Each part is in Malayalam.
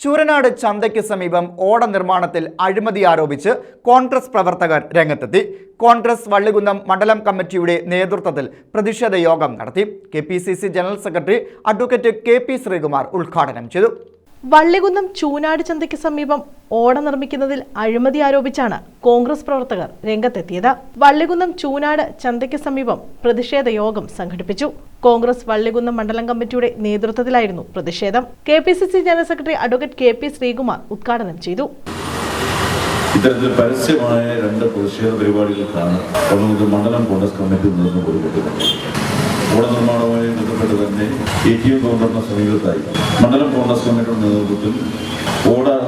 ചൂരനാട് ചന്തയ്ക്ക് സമീപം ഓട നിർമ്മാണത്തിൽ അഴിമതി ആരോപിച്ച് കോൺഗ്രസ് പ്രവർത്തകർ രംഗത്തെത്തി. കോൺഗ്രസ് വള്ളികുന്നം മണ്ഡലം കമ്മിറ്റിയുടെ നേതൃത്വത്തിൽ പ്രതിഷേധ യോഗം നടത്തി. KPCC general secretary advocate KP Sreekumar ഉദ്ഘാടനം ചെയ്തു. വള്ളികുന്നം ചൂനാട് ചന്തയ്ക്ക് സമീപം ഓട നിർമ്മിക്കുന്നതിൽ അഴിമതി ആരോപിച്ചാണ് കോൺഗ്രസ് പ്രവർത്തകർ രംഗത്തെത്തിയത്. വള്ളികുന്നം ചൂനാട് ചന്തയ്ക്ക് സമീപം പ്രതിഷേധ യോഗം സംഘടിപ്പിച്ചു. കോൺഗ്രസ് വള്ളികുന്നം മണ്ഡലം കമ്മിറ്റിയുടെ നേതൃത്വത്തിലായിരുന്നു പ്രതിഷേധം. KPCC general secretary advocate KP Sreekumar ഉദ്ഘാടനം ചെയ്തു. ഇത്തരത്തിൽ പരസ്യമായ രണ്ട് പ്രതിഷേധ പരിപാടികൾക്കാണ് മണ്ഡലം കോൺഗ്രസ് കമ്മിറ്റി നിന്ന് കൊടുക്കുന്നത്. ഓട നിർമ്മാണവുമായി ബന്ധപ്പെട്ട് തന്നെ ATM കൗണ്ടറിന് സമീപത്തായി മണ്ഡലം കോൺഗ്രസ് കമ്മിറ്റിയുടെ നേതൃത്വത്തിൽ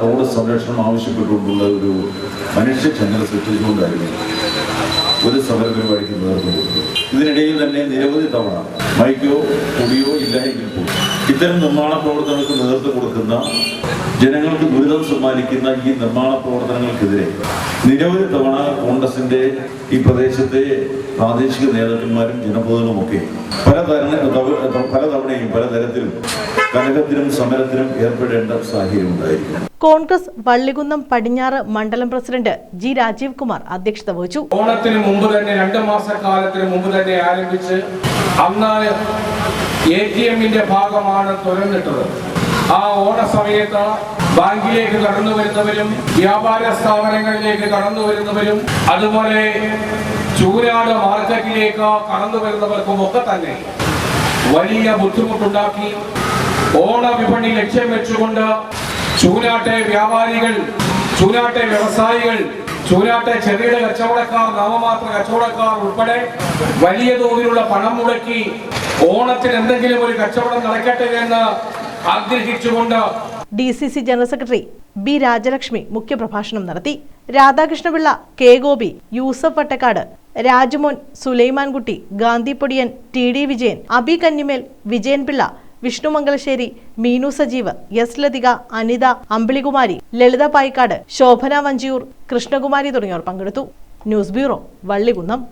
റോഡ് സംരക്ഷണം ആവശ്യപ്പെട്ടുകൊണ്ടുള്ള ഒരു മനുഷ്യ ചങ്ങല സൃഷ്ടിച്ചുകൊണ്ടായിരുന്നു ഒരു സമര പരിപാടിക്ക് നേതൃത്വം കൊടുത്തത്. ഇതിനിടയിൽ തന്നെ നിരവധി തവണ മൈക്കോ കൊടിയോ ഇല്ല എങ്കിൽ പോലും ഇത്തരം നിർമ്മാണ പ്രവർത്തനങ്ങൾക്ക് നേതൃത്വം കൊടുക്കുന്ന ജനങ്ങൾക്ക് ദുരിതം സമ്മാനിക്കുന്ന ഈ നിർമ്മാണ പ്രവർത്തനങ്ങൾക്കെതിരെ നിരവധി തവണ കോൺഗ്രസിന്റെ ഈ പ്രദേശത്തെ പ്രാദേശിക നേതാക്കന്മാരും ജനപ്രതിനിധികളുമൊക്കെ പലതവണയും പലതരത്തിലും കലഹത്തിനും സമരത്തിനും ഏർപ്പെടേണ്ട സാഹചര്യം ഉണ്ടായിരിക്കും. കോൺഗ്രസ് വള്ളികുന്നം പടിഞ്ഞാറ് മണ്ഡലം പ്രസിഡന്റ് G രാജീവ് കുമാർ അധ്യക്ഷത വഹിച്ചു. ഓണത്തിന് മുമ്പ് തന്നെ 2 മാസക്കാലത്തിന് മുമ്പ് തന്നെ ആരംഭിച്ച് അന്ന് ATMന്റെ ഭാഗമാണ് തുറന്നിട്ടത്. ആ ഓണ സമയത്ത് ബാങ്കിലേക്ക് കടന്നു വരുന്നവരും വ്യാപാര സ്ഥാപനങ്ങളിലേക്ക് കടന്നു വരുന്നവരും അതുപോലെ ചൂരാട് മാർക്കറ്റിലേക്ക് കടന്നു വരുന്നവർക്കും ഒക്കെ തന്നെ വലിയ ബുദ്ധിമുട്ടുണ്ടാക്കി. ഓണ വിപണി ലക്ഷ്യം വെച്ചുകൊണ്ട് ചൂനാട്ടെ വ്യാപാരികൾ, ചൂനാട്ടെ വ്യവസായികൾ, ചൂനാട്ടെ ചെറിയ കച്ചവടക്കാർ, നാമമാത്ര കച്ചവടക്കാർ ഉൾപ്പെടെ വലിയ തോതിലുള്ള പണം മുടക്കി ഓണത്തിന് എന്തെങ്കിലും ഒരു കച്ചവടം നടക്കട്ടെ എന്ന് ആഗ്രഹിച്ചുകൊണ്ട് DCC general secretary B Rajalakshmi മുഖ്യപ്രഭാഷണം നടത്തി. Radhakrishna Pillai, K Gopi, Yusuf Vattakkad, Rajamon, സുലൈമാൻകുട്ടി, Gandhi Podiyan, TD Vijayan, Abi Kannimel, Vijayan Pillai, Vishnu Mangalassery, Meenu Sajeev, S Lathika, Anitha, അമ്പിളികുമാരി, ലളിത പായിക്കാട്, ശോഭന വഞ്ചിയൂർ, കൃഷ്ണകുമാരി തുടങ്ങിയവർ പങ്കെടുത്തു. News bureau, Vallikunnam.